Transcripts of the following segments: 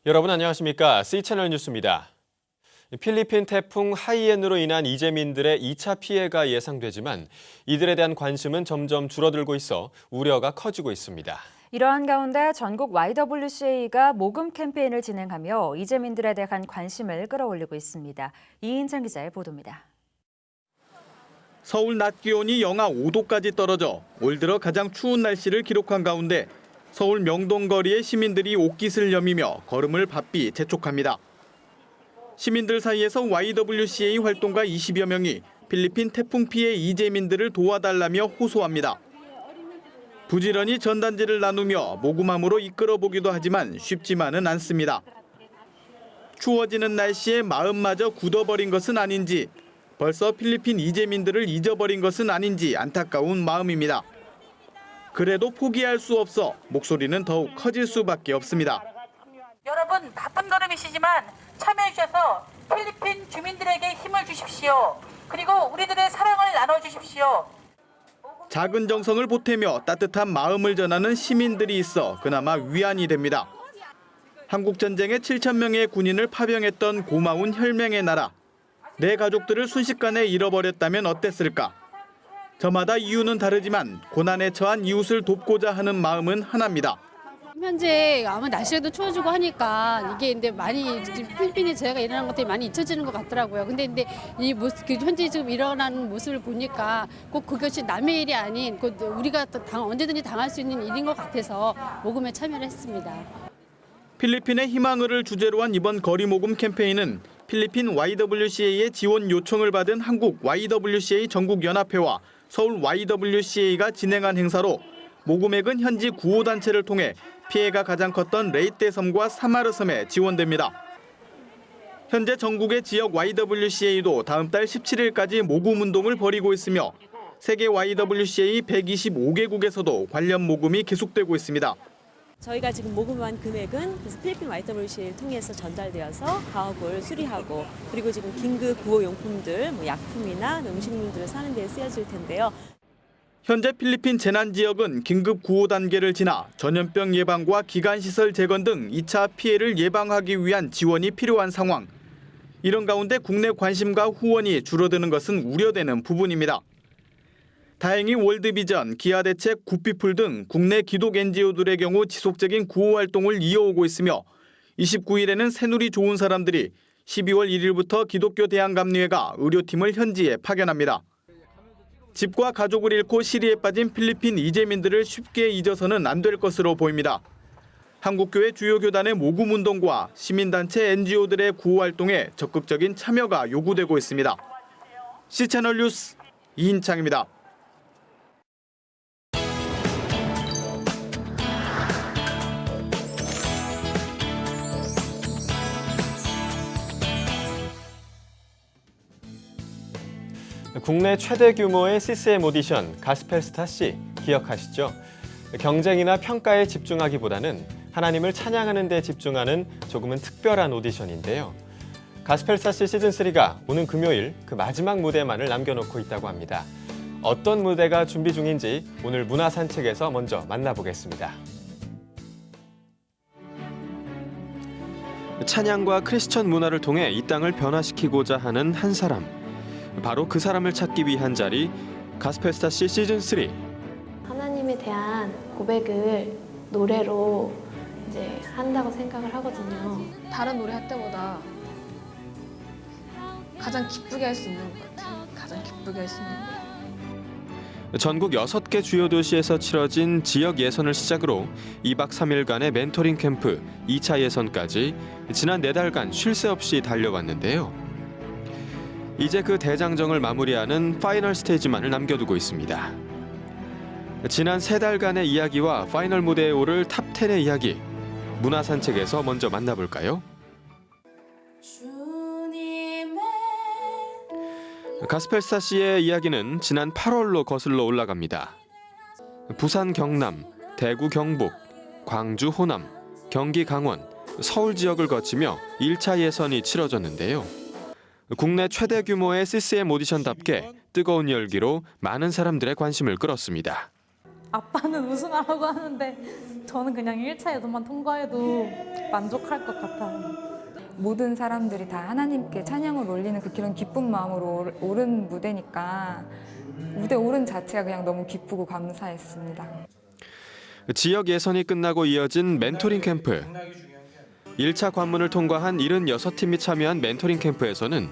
여러분 안녕하십니까? C채널 뉴스입니다. 필리핀 태풍 하이엔으로 인한 이재민들의 2차 피해가 예상되지만 이들에 대한 관심은 점점 줄어들고 있어 우려가 커지고 있습니다. 이러한 가운데 전국 YWCA가 모금 캠페인을 진행하며 이재민들에 대한 관심을 끌어올리고 있습니다. 이인찬 기자의 보도입니다. 서울 낮 기온이 영하 5도까지 떨어져 올 들어 가장 추운 날씨를 기록한 가운데 서울 명동 거리의 시민들이 옷깃을 여미며 걸음을 바삐 재촉합니다. 시민들 사이에서 YWCA 활동가 20여 명이 필리핀 태풍 피해 이재민들을 도와달라며 호소합니다. 부지런히 전단지를 나누며 모금함으로 이끌어보기도 하지만 쉽지만은 않습니다. 추워지는 날씨에 마음마저 굳어버린 것은 아닌지, 벌써 필리핀 이재민들을 잊어버린 것은 아닌지 안타까운 마음입니다. 그래도 포기할 수 없어 목소리는 더욱 커질 수밖에 없습니다. 여러분 바쁜 걸음이시지만 참여해 주셔서 필리핀 주민들에게 힘을 주십시오. 그리고 우리들의 사랑을 나눠주십시오. 작은 정성을 보태며 따뜻한 마음을 전하는 시민들이 있어 그나마 위안이 됩니다. 한국전쟁에 7천 명의 군인을 파병했던 고마운 혈맹의 나라. 내 가족들을 순식간에 잃어버렸다면 어땠을까? 저마다 이유는 다르지만 고난에 처한 이웃을 돕고자 하는 마음은 하나입니다. 현재 아마 날씨도 추워지고 하니까 이게 근데 많이 필리핀에 제가 일어난 것들이 많이 잊혀지는 것 같더라고요. 근데 이 모습, 현재 지금 일어나는 모습을 보니까 꼭 그것이 남의 일이 아닌 우리가 또 언제든지 당할 수 있는 일인 것 같아서 모금에 참여를 했습니다. 필리핀의 희망을 주제로 한 이번 거리 모금 캠페인은 필리핀 YWCA의 지원 요청을 받은 한국 YWCA 전국연합회와 서울 YWCA가 진행한 행사로 모금액은 현지 구호단체를 통해 피해가 가장 컸던 레이떼 섬과 사마르 섬에 지원됩니다. 현재 전국의 지역 YWCA도 다음 달 17일까지 모금 운동을 벌이고 있으며 세계 YWCA 125개국에서도 관련 모금이 계속되고 있습니다. 저희가 지금 모금한 금액은 그래서 필리핀 YWCA를 통해서 전달되어서 가옥을 수리하고 그리고 지금 긴급 구호용품들, 약품이나 음식물들을 사는 데 쓰여질 텐데요. 현재 필리핀 재난 지역은 긴급 구호 단계를 지나 전염병 예방과 기관시설 재건 등 2차 피해를 예방하기 위한 지원이 필요한 상황. 이런 가운데 국내 관심과 후원이 줄어드는 것은 우려되는 부분입니다. 다행히 월드비전, 기아대책, 굿피플 등 국내 기독 NGO들의 경우 지속적인 구호 활동을 이어오고 있으며 29일에는 새누리 좋은 사람들이 12월 1일부터 기독교 대한감리회가 의료팀을 현지에 파견합니다. 집과 가족을 잃고 시리에 빠진 필리핀 이재민들을 쉽게 잊어서는 안 될 것으로 보입니다. 한국교회 주요 교단의 모금 운동과 시민단체 NGO들의 구호 활동에 적극적인 참여가 요구되고 있습니다. C채널 뉴스 이인창입니다. 국내 최대 규모의 CCM 오디션 가스펠스타 C 기억하시죠? 경쟁이나 평가에 집중하기보다는 하나님을 찬양하는 데 집중하는 조금은 특별한 오디션인데요. 가스펠스타 C 시즌3가 오는 금요일 그 마지막 무대만을 남겨놓고 있다고 합니다. 어떤 무대가 준비 중인지 오늘 문화산책에서 먼저 만나보겠습니다. 찬양과 크리스천 문화를 통해 이 땅을 변화시키고자 하는 한 사람. 바로 그 사람을 찾기 위한 자리 가스펠스타 C 시즌3. 하나님에 대한 고백을 노래로 이제 한다고 생각을 하거든요. 다른 노래 할 때보다 가장 기쁘게 할 수 있는 것 같아요. 가장 기쁘게 할 수 있는 거. 전국 6개 주요 도시에서 치러진 지역 예선을 시작으로 2박 3일간의 멘토링 캠프 2차 예선까지 지난 4달간 쉴 새 없이 달려왔는데요. 이제 그 대장정을 마무리하는 파이널 스테이지만을 남겨두고 있습니다. 지난 3달간의 이야기와 파이널 무대에 오를 탑10의 이야기, 문화산책에서 먼저 만나볼까요? 가스펠스타 C의 이야기는 지난 8월로 거슬러 올라갑니다. 부산 경남, 대구 경북, 광주 호남, 경기 강원, 서울 지역을 거치며 1차 예선이 치러졌는데요. 국내 최대 규모의 CCM 오디션답게 뜨거운 열기로 많은 사람들의 관심을 끌었습니다. 아빠는 우승하라고 하는데 저는 그냥 1차 예선만 통과해도 만족할 것 같아요. 모든 사람들이 다 하나님께 찬양을 올리는 그런 기쁜 마음으로 오른 무대니까 무대 오른 자체가 그냥 너무 기쁘고 감사했습니다. 지역 예선이 끝나고 이어진 멘토링 캠프. 1차 관문을 통과한 76팀이 참여한 멘토링 캠프에서는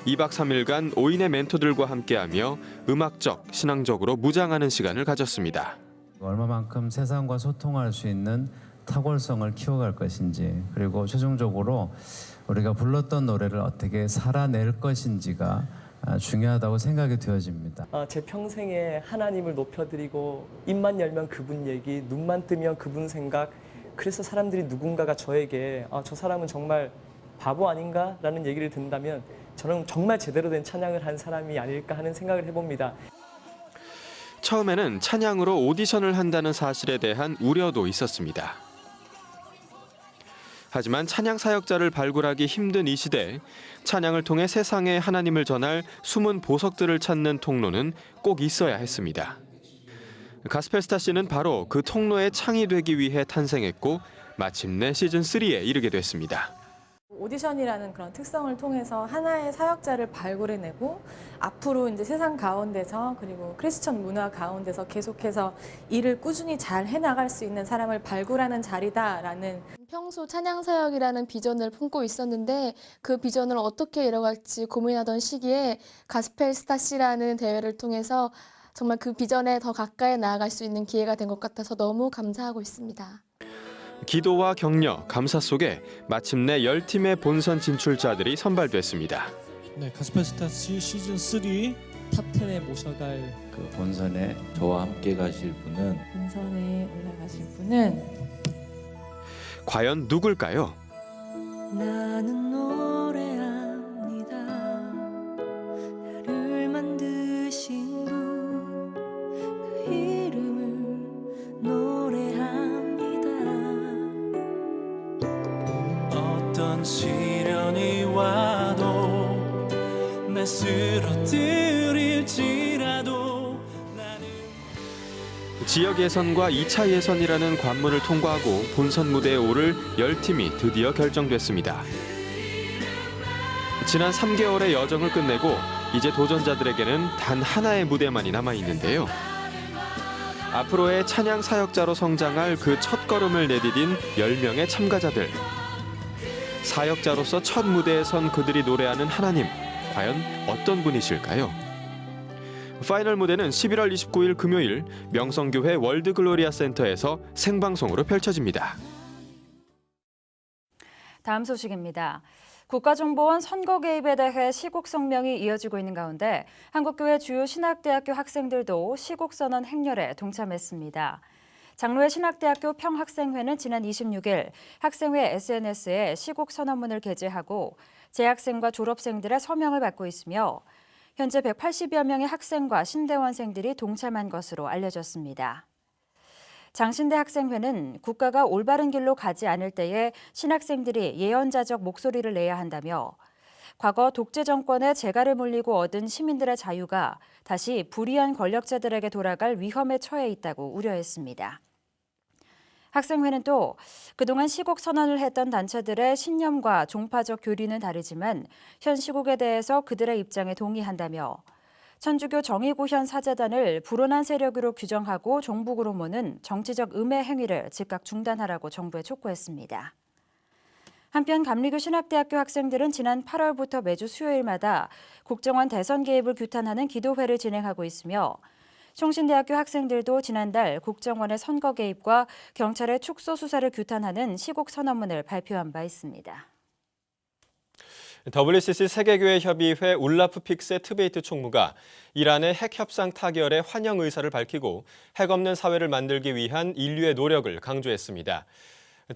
2박 3일간 5인의 멘토들과 함께하며 음악적, 신앙적으로 무장하는 시간을 가졌습니다. 얼마만큼 세상과 소통할 수 있는 탁월성을 키워갈 것인지, 그리고 최종적으로 우리가 불렀던 노래를 어떻게 살아낼 것인지가 중요하다고 생각이 되어집니다. 제 평생에 하나님을 높여드리고 입만 열면 그분 얘기, 눈만 뜨면 그분 생각, 그래서 사람들이 누군가가 저에게 저 사람은 정말 바보 아닌가? 라는 얘기를 듣는다면 저는 정말 제대로 된 찬양을 한 사람이 아닐까 하는 생각을 해봅니다. 처음에는 찬양으로 오디션을 한다는 사실에 대한 우려도 있었습니다. 하지만 찬양 사역자를 발굴하기 힘든 이 시대, 찬양을 통해 세상에 하나님을 전할 숨은 보석들을 찾는 통로는 꼭 있어야 했습니다. 가스펠스타 씨는 바로 그 통로의 창이 되기 위해 탄생했고 마침내 시즌3에 이르게 됐습니다. 오디션이라는 그런 특성을 통해서 하나의 사역자를 발굴해내고 앞으로 이제 세상 가운데서 그리고 크리스천 문화 가운데서 계속해서 일을 꾸준히 잘 해나갈 수 있는 사람을 발굴하는 자리다라는, 평소 찬양 사역이라는 비전을 품고 있었는데 그 비전을 어떻게 이뤄갈지 고민하던 시기에 가스펠 스타씨라는 대회를 통해서 정말 그 비전에 더 가까이 나아갈 수 있는 기회가 된 것 같아서 너무 감사하고 있습니다. 기도와 격려, 감사 속에 마침내 10팀의 본선 진출자들이 선발됐습니다. 네, 가스펠스타씨 시즌3 탑10에 모셔갈 그 본선에 저와 함께 가실 분은, 본선에 올라가실 분은 과연 누굴까요? 나는 노래합니다. 나를 만드신 분, 그 이름을 노래합니다. 어떤 시련이 와도 날 쓰러뜨릴지라도 지역 예선과 2차 예선이라는 관문을 통과하고 본선 무대에 오를 10팀이 드디어 결정됐습니다. 지난 3개월의 여정을 끝내고 이제 도전자들에게는 단 하나의 무대만이 남아있는데요. 앞으로의 찬양 사역자로 성장할 그 첫걸음을 내디딘 10명의 참가자들. 사역자로서 첫 무대에 선 그들이 노래하는 하나님, 과연 어떤 분이실까요? 파이널 무대는 11월 29일 금요일 명성교회 월드글로리아 센터에서 생방송으로 펼쳐집니다. 다음 소식입니다. 국가정보원 선거 개입에 대해 시국 성명이 이어지고 있는 가운데 한국교회 주요 신학대학교 학생들도 시국선언 행렬에 동참했습니다. 장로회 신학대학교 평학생회는 지난 26일 학생회 SNS에 시국선언문을 게재하고 재학생과 졸업생들의 서명을 받고 있으며 현재 180여 명의 학생과 신대원생들이 동참한 것으로 알려졌습니다. 장신대 학생회는 국가가 올바른 길로 가지 않을 때에 신학생들이 예언자적 목소리를 내야 한다며 과거 독재 정권의 재갈을 물리고 얻은 시민들의 자유가 다시 불의한 권력자들에게 돌아갈 위험에 처해 있다고 우려했습니다. 학생회는 또 그동안 시국 선언을 했던 단체들의 신념과 종파적 교리는 다르지만 현 시국에 대해서 그들의 입장에 동의한다며 천주교 정의구현 사제단을 불온한 세력으로 규정하고 종북으로 모는 정치적 음해 행위를 즉각 중단하라고 정부에 촉구했습니다. 한편 감리교 신학대학교 학생들은 지난 8월부터 매주 수요일마다 국정원 대선 개입을 규탄하는 기도회를 진행하고 있으며 총신대학교 학생들도 지난달 국정원의 선거 개입과 경찰의 축소 수사를 규탄하는 시국 선언문을 발표한 바 있습니다. WCC 세계교회협의회 울라프 픽스의 트베이트 총무가 이란의 핵 협상 타결에 환영 의사를 밝히고 핵 없는 사회를 만들기 위한 인류의 노력을 강조했습니다.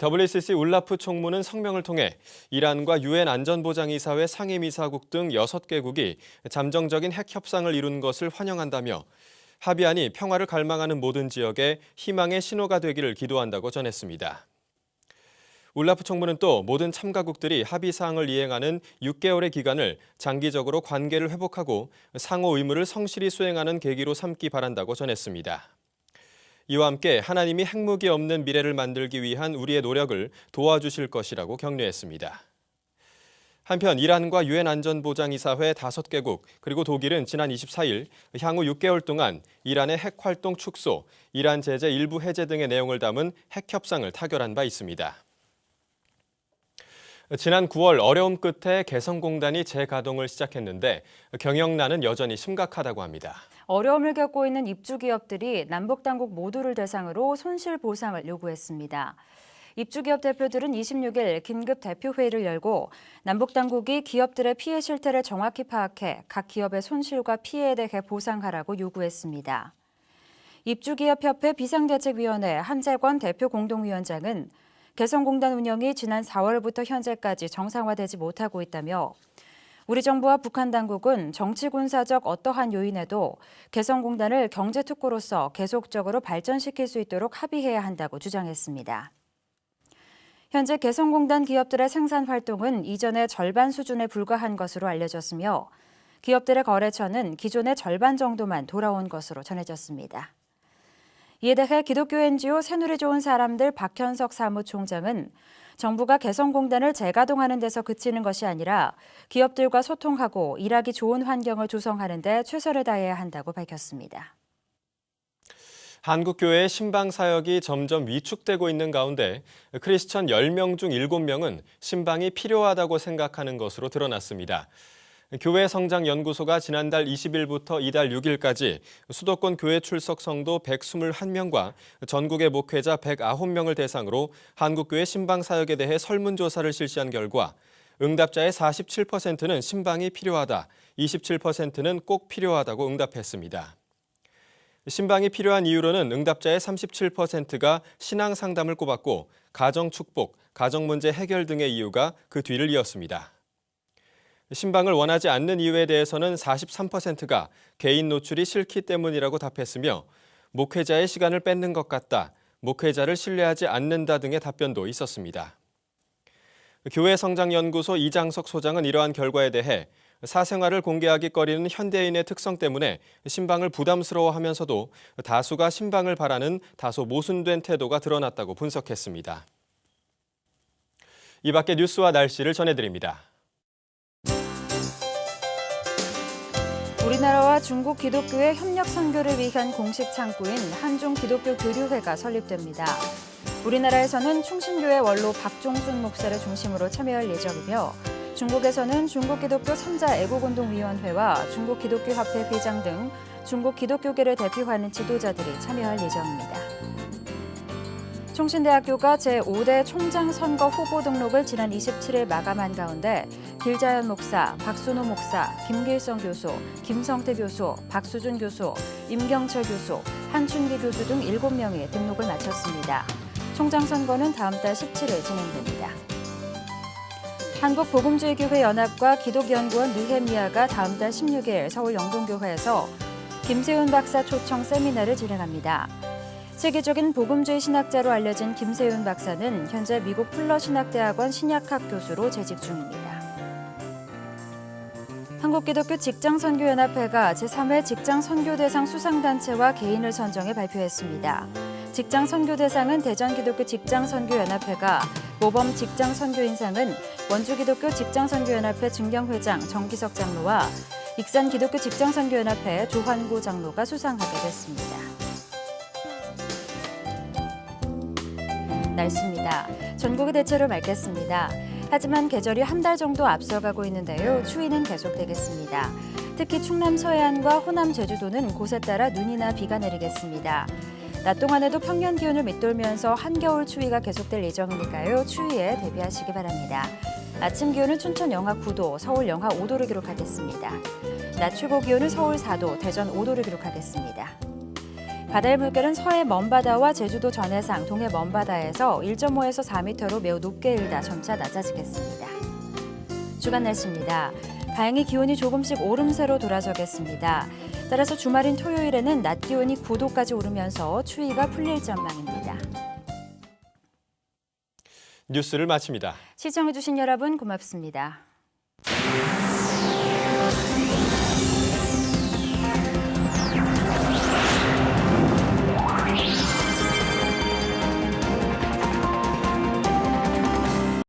WCC 울라프 총무는 성명을 통해 이란과 유엔 안전보장이사회 상임이사국 등 6개국이 잠정적인 핵 협상을 이룬 것을 환영한다며 합의안이 평화를 갈망하는 모든 지역에 희망의 신호가 되기를 기도한다고 전했습니다. 울라프 총무는 또 모든 참가국들이 합의사항을 이행하는 6개월의 기간을 장기적으로 관계를 회복하고 상호 의무를 성실히 수행하는 계기로 삼기 바란다고 전했습니다. 이와 함께 하나님이 핵무기 없는 미래를 만들기 위한 우리의 노력을 도와주실 것이라고 격려했습니다. 한편 이란과 유엔 안전보장이사회 5개국 그리고 독일은 지난 24일 향후 6개월 동안 이란의 핵 활동 축소, 이란 제재 일부 해제 등의 내용을 담은 핵 협상을 타결한 바 있습니다. 지난 9월 어려움 끝에 개성공단이 재가동을 시작했는데 경영난은 여전히 심각하다고 합니다. 어려움을 겪고 있는 입주기업들이 남북당국 모두를 대상으로 손실보상을 요구했습니다. 입주기업 대표들은 26일 긴급 대표회의를 열고 남북당국이 기업들의 피해 실태를 정확히 파악해 각 기업의 손실과 피해에 대해 보상하라고 요구했습니다. 입주기업협회 비상대책위원회 한재권 대표 공동위원장은 개성공단 운영이 지난 4월부터 현재까지 정상화되지 못하고 있다며 우리 정부와 북한 당국은 정치군사적 어떠한 요인에도 개성공단을 경제특구로서 계속적으로 발전시킬 수 있도록 합의해야 한다고 주장했습니다. 현재 개성공단 기업들의 생산 활동은 이전의 절반 수준에 불과한 것으로 알려졌으며 기업들의 거래처는 기존의 절반 정도만 돌아온 것으로 전해졌습니다. 이에 대해 기독교 NGO 새누리 좋은 사람들 박현석 사무총장은 정부가 개성공단을 재가동하는 데서 그치는 것이 아니라 기업들과 소통하고 일하기 좋은 환경을 조성하는 데 최선을 다해야 한다고 밝혔습니다. 한국교회의 신방 사역이 점점 위축되고 있는 가운데 크리스천 10명 중 7명은 신방이 필요하다고 생각하는 것으로 드러났습니다. 교회 성장연구소가 지난달 20일부터 이달 6일까지 수도권 교회 출석 성도 121명과 전국의 목회자 109명을 대상으로 한국교회 신방 사역에 대해 설문조사를 실시한 결과 응답자의 47%는 신방이 필요하다, 27%는 꼭 필요하다고 응답했습니다. 신방이 필요한 이유로는 응답자의 37%가 신앙 상담을 꼽았고 가정 축복, 가정 문제 해결 등의 이유가 그 뒤를 이었습니다. 신방을 원하지 않는 이유에 대해서는 43%가 개인 노출이 싫기 때문이라고 답했으며 목회자의 시간을 뺏는 것 같다, 목회자를 신뢰하지 않는다 등의 답변도 있었습니다. 교회 성장연구소 이장석 소장은 이러한 결과에 대해 사생활을 공개하기 꺼리는 현대인의 특성 때문에 신방을 부담스러워하면서도 다수가 신방을 바라는 다소 모순된 태도가 드러났다고 분석했습니다. 이 밖에 뉴스와 날씨를 전해드립니다. 우리나라와 중국 기독교의 협력 선교를 위한 공식 창구인 한중 기독교 교류회가 설립됩니다. 우리나라에서는 충신교회 원로 박종순 목사를 중심으로 참여할 예정이며 중국에서는 중국기독교 3자 애국운동위원회와 중국기독교협회 회장 등 중국 기독교계를 대표하는 지도자들이 참여할 예정입니다. 총신대학교가 제5대 총장 선거 후보 등록을 지난 27일 마감한 가운데 길자연 목사, 박순호 목사, 김길성 교수, 김성태 교수, 박수준 교수, 임경철 교수, 한춘기 교수 등 7명이 등록을 마쳤습니다. 총장 선거는 다음 달 17일 진행됩니다. 한국복음주의교회연합과 기독연구원 느헤미야가 다음 달 16일 서울 영동교회에서 김세윤 박사 초청 세미나를 진행합니다. 세계적인 복음주의 신학자로 알려진 김세윤 박사는 현재 미국 풀러 신학대학원 신약학 교수로 재직 중입니다. 한국기독교 직장선교연합회가 제3회 직장선교대상 수상단체와 개인을 선정해 발표했습니다. 직장선교대상은 대전기독교 직장선교연합회가, 모범 직장선교인상은 원주기독교 직장선교연합회 증경회장 정기석 장로와 익산기독교 직장선교연합회 조환고 장로가 수상하게 됐습니다. 날씨입니다. 전국이 대체로 맑겠습니다. 하지만 계절이 한 달 정도 앞서가고 있는데요. 추위는 계속되겠습니다. 특히 충남 서해안과 호남 제주도는 곳에 따라 눈이나 비가 내리겠습니다. 낮 동안에도 평년 기온을 밑돌면서 한겨울 추위가 계속될 예정이니까요. 추위에 대비하시기 바랍니다. 아침 기온은 춘천 영하 9도, 서울 영하 5도를 기록하겠습니다. 낮 최고 기온은 서울 4도, 대전 5도를 기록하겠습니다. 바다의 물결은 서해 먼바다와 제주도 전해상, 동해 먼바다에서 1.5에서 4m로 매우 높게 일다 점차 낮아지겠습니다. 주간 날씨입니다. 다행히 기온이 조금씩 오름세로 돌아서겠습니다. 따라서 주말인 토요일에는 낮 기온이 9도까지 오르면서 추위가 풀릴 전망입니다. 뉴스를 마칩니다. 시청해주신 여러분 고맙습니다.